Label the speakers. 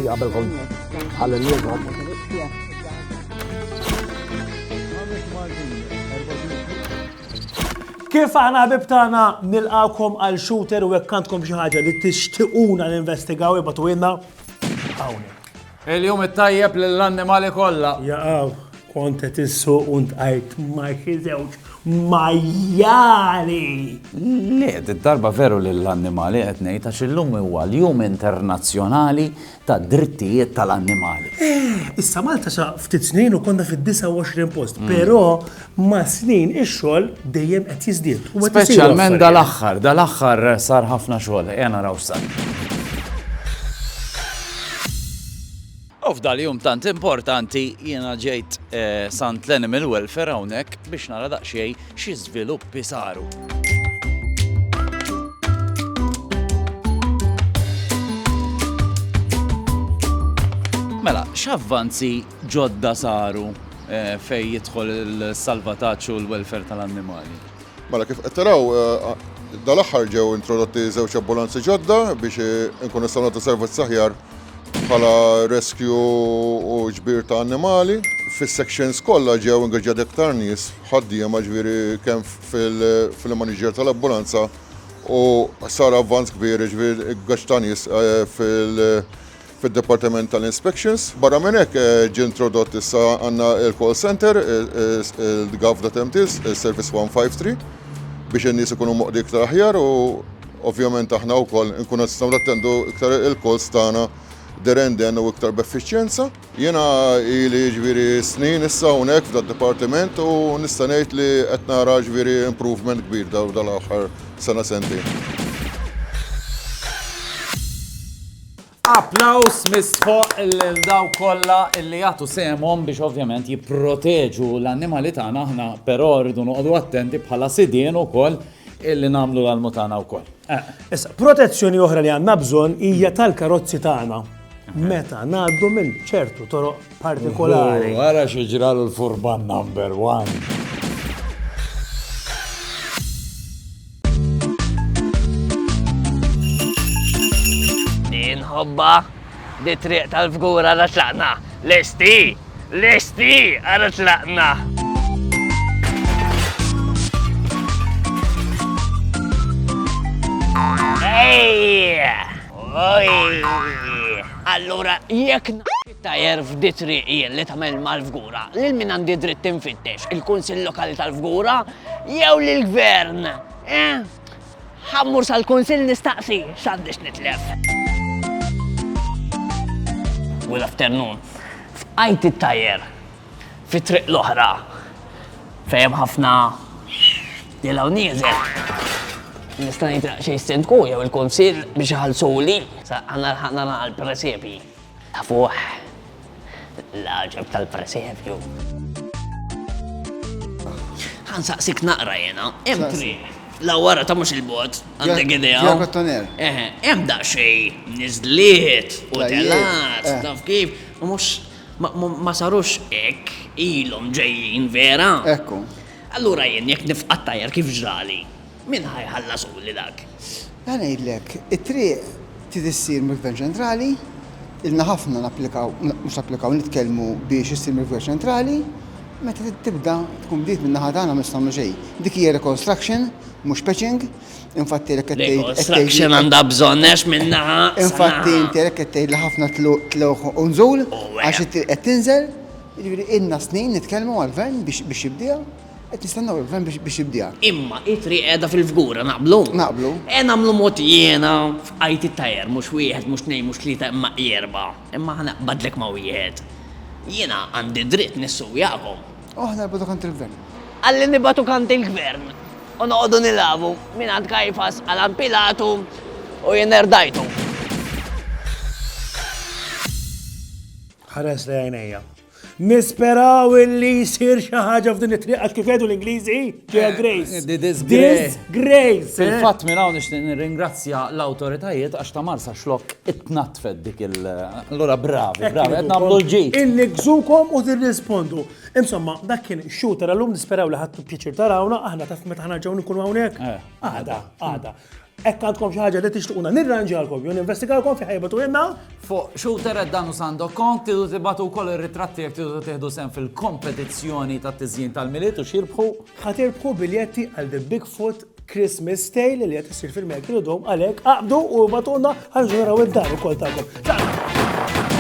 Speaker 1: xi qabelkom ħalli Kif aħna ħbib tagħna nilqawkom għal shooter u hekk għandkom xi ħaġa li tixtiequna ninvestigaw ibatu ilna hawnhekk.
Speaker 2: Il-jum it-tajjeb lill-annimali kollha.
Speaker 1: Jaqgħu kont qed issuq u ntqajt ma' xi żewġ majjali.
Speaker 2: Le, id-darba veru lill-annimali qed ngħid għax illum huwa l-Jum Internazzjonali tad-Drittijiet tal-Annimali.
Speaker 1: Issa Malta sa ftit snin u konna fid-29 post, però ma' snin ix-xogħol dejjem qed jiżdied.
Speaker 2: Speċjalment dal-aħħar sar ħafna xogħol, naraw sar. U f'dal-jum tant importanti jiena ġejt sant l-Animal Welfare hawnhekk biex nara daqsxejn xi żviluppi saru. Mela, x'avvanzi ġodda saru fejn jidħol il-salvataġġ u l-welfare tal-annimali?
Speaker 3: Mela kif qed taraw dal-aħħar ġew introdotti żewġ ambulanzi ġodda biex inkunu nistgħu nagħtu servizz aħjar bħala rescue u ġbir ta' annimali. Fis-sections kollha ġew ingaġġjat iktar nies ħaddiema ġifieri kemm fil-maniġer tal-ambulanza u sar avvanz kbir ġifieri gaġġ ta' nies fid-Departiment tal-Inspections. Barra minn hekk ġie introdott issa għandna il-call center, il-gov.mts, il-Service 153 biex in-nies ikunu moqdi iktar aħjar u ovvjament aħna wkoll nkunu nistgħu nattendu iktar il-calls tagħna derenden u iktar b'effiċjenza. Jiena ili ġifieri snin issa hawnhekk f'dad-dipartiment u nista' ngħid li qed nara ġifieri improvement kbir dal-aħħar sena sentejn.
Speaker 2: Applaus misħoq il-daw kollha illi jagħtu semhom biex ovvjament jipproteġu l-annimali tagħna aħna però rridu noqogħdu attenti bħala sidien ukoll illi nagħmlu l-mutana wkoll.
Speaker 1: Issa, protezzjoni oħra li għandna bżonn hija tal-karozzi tagħna. Meta ngħaddu minn ċertu toroq partikolari.
Speaker 2: Wara xi ġralu l-furban number 1.
Speaker 4: Hobba, di triq tal-fgura għara tlaqna. Lesti, għara tlaqna. Allura, jekk tajer f'di triq jien li tagħmel mal-fgura, lil min għandi dritt infittex, il-Kunsill Lokali tal-Fgura jew lill-Gvern. Ħammur sal-Kunsill nistaqsi x'għandix nitlef. Good afternoon. F'qajt it-tajjer fit-triq l-oħra fejn ħafna dilaw nieżel. Nista' nitraq xi jistentku jew il-kunsill biex iħallsuli. Sa għandna ħaqna għall-presepi. Ta' fuq l-aġeb tal-presepju. Ħansaqsik naqra jiena, hemm triq. La wara ta' mhux il-bot, għandek idea. Hemm daqsxejn niżliet u telat, taf kif, u mhux ma sarux hekk ilhom ġejjin vera.
Speaker 5: Ekku.
Speaker 4: Allura jien jekk nifqat tajjar kif ġrali, min ħajħallasuli dak?
Speaker 5: Ngħidlek, it-triq tissir mill-Gvern ċentrali, ilna ħafna nitkellmu biex issir mill-Gvern ċentrali, meta tibda tkun bdiet minn naħa tagħna ma nistgħu xejn. Dik hija reconstruction, mhux patching, infatti qed tgħid.
Speaker 4: Reconstruction għandha bżonnex minn naħa.
Speaker 5: Infatti inti qed tgħid li ħafna tlewħ u nżul għax qed tinżel, jiġifieri ilna snin nitkellmu għall-Gvern biex jibdiha, qed nistennew il-Gvern biex jibdiha.
Speaker 4: Imma it-triq qiegħda fil-fgura naqblu.
Speaker 5: Naqblu.
Speaker 4: Nagħmlu mod jiena f'qajt it-tajjer mhux wieħed, mhux tnejn, mhux tlieta imma jerba'. Imma ħanaqbadlek ma' wieħed. Jiena għandi dritt nissuwjakom.
Speaker 5: Aħna nibatu kant il-Gvern.
Speaker 4: Għalli nibatu kant il-Gvern. U noqogħdu nilabu minn għand Kajfas għal Pilatu u jien erdajtu.
Speaker 1: Ħares li għajnejja. Nisperaw illi jisir xi ħaġa f'din it-triq għax kif jgħidu l-Ingliżi ġeja Grace. Disgrace.
Speaker 2: Fil-fatt minn hawn nixtieq nirringrazzja l-awtoritajiet għax ta' Marsa xlok itnatfed dik allura bravi, qed nagħmlu l-ġid.
Speaker 1: Illi gżukom u tirrispondu. Insomma, dak kien shooter għallum nisperaw li ħadtu pjaċir tarawna, aħna taf meta ħana ġew nkunu hawnhekk. Għada. Ekk għandkom xi ħaġa li tixtuquna nirranġalkom jew ninvestigalkom fi ħajbatu jenna.
Speaker 2: Fuq shooter dan u sandok kont tidu tibatu wkoll ir-ritratti jekk tidu tieħdu sehem fil-kompetizzjoni tat-tiżjien tal-miliet u xirbħu.
Speaker 1: Ħatirbħu biljetti għal The Bigfoot Christmas Tale li qed isir fil-Mercury Dome għalhekk aqbdu u batuna ħarġu naraw id-dar ukoll tagħkom.